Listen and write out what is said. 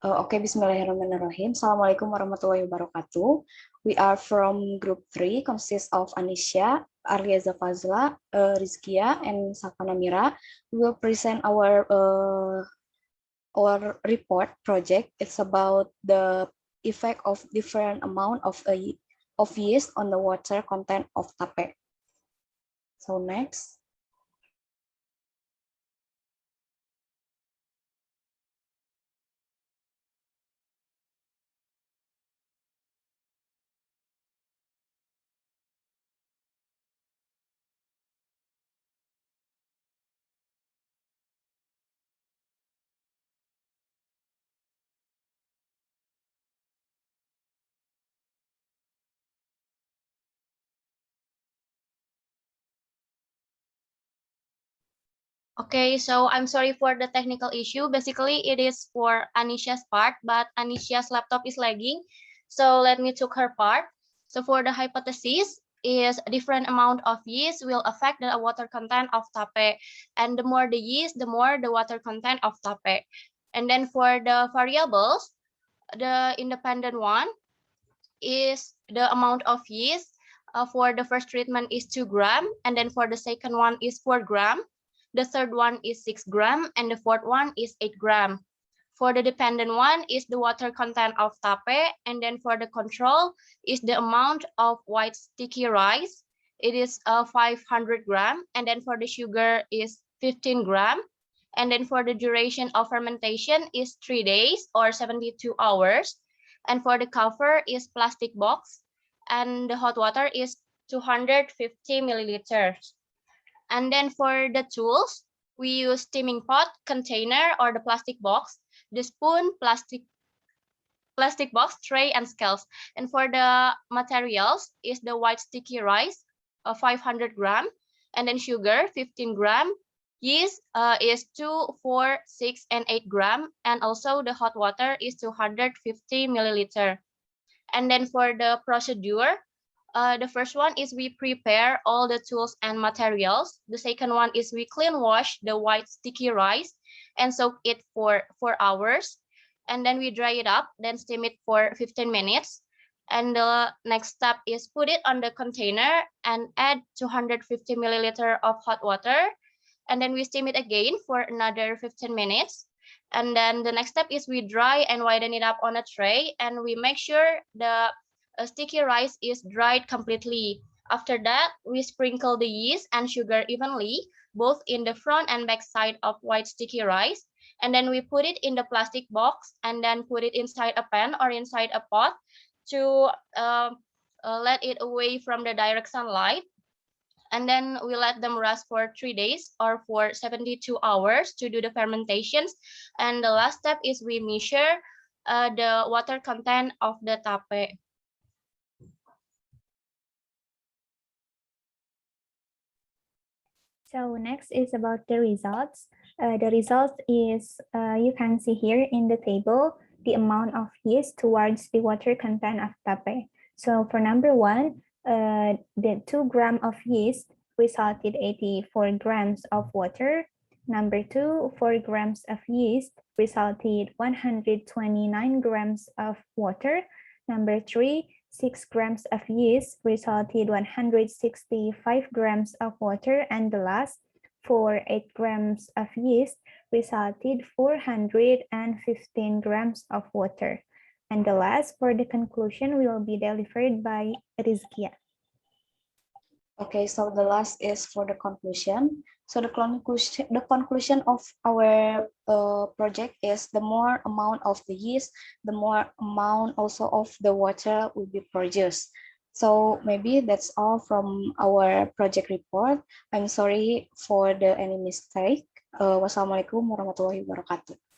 Bismillahirrahmanirrahim. Assalamualaikum warahmatullahi wabarakatuh. We are from group 3, consists of Anisya, Arlieza, Rizkya, and Shafa. We will present our report project. It's about the effect of different amount of yeast on the water content of Tapai. So next. Okay, so I'm sorry for the technical issue. Basically, it is for Anisya's part, but Anisya's laptop is lagging. So let me take her part. So for the hypothesis is a different amount of yeast will affect the water content of Tapai. And the more the yeast, the more the water content of Tapai. And then for the variables, the independent one is the amount of yeast. For the first treatment is 2 gram, and then for the second one is 4 gram. The third one is 6 gram, and the fourth one is 8 gram. For the dependent one is the water content of Tapai, and then for the control is the amount of white sticky rice. It is 500 gram, and then for the sugar is 15 gram. And then for the duration of fermentation is 3 days or 72 hours. And for the cover is plastic box, and the hot water is 250 milliliters. And then for the tools, we use steaming pot, container, or the plastic box, the spoon, plastic box, tray, and scales. And for the materials is the white sticky rice, 500 gram, and then sugar, 15 gram. Yeast is 2, 4, 6, and 8 gram. And also the hot water is 250 milliliter. And then for the procedure, the first one is we prepare all the tools and materials. The second one is we clean wash the white sticky rice and soak it for 4 hours. And then we dry it up, then steam it for 15 minutes. And the next step is put it on the container and add 250 milliliter of hot water. And then we steam it again for another 15 minutes. And then the next step is we dry and widen it up on a tray, and we make sure the sticky rice is dried completely. After that, we sprinkle the yeast and sugar evenly, both in the front and back side of white sticky rice. And then we put it in the plastic box and then put it inside a pan or inside a pot to let it away from the direct sunlight. And then we let them rest for 3 days or for 72 hours to do the fermentations. And the last step is we measure the water content of the tape. So next is about the results. The result is, you can see here in the table, the amount of yeast towards the water content of tape. So for number 1, the 2 gram of yeast resulted 84 grams of water. Number 2, 4 grams of yeast resulted 129 grams of water. Number 3, 6 grams of yeast resulted 165 grams of water. And the last, for 8 grams of yeast resulted 415 grams of water. And the last, for the conclusion, will be delivered by Rizkya. Okay, so the last is for the conclusion. So the conclusion of our project is the more amount of the yeast, the more amount also of the water will be produced. So maybe that's all from our project report. I'm sorry for any mistake. Wassalamualaikum warahmatullahi wabarakatuh.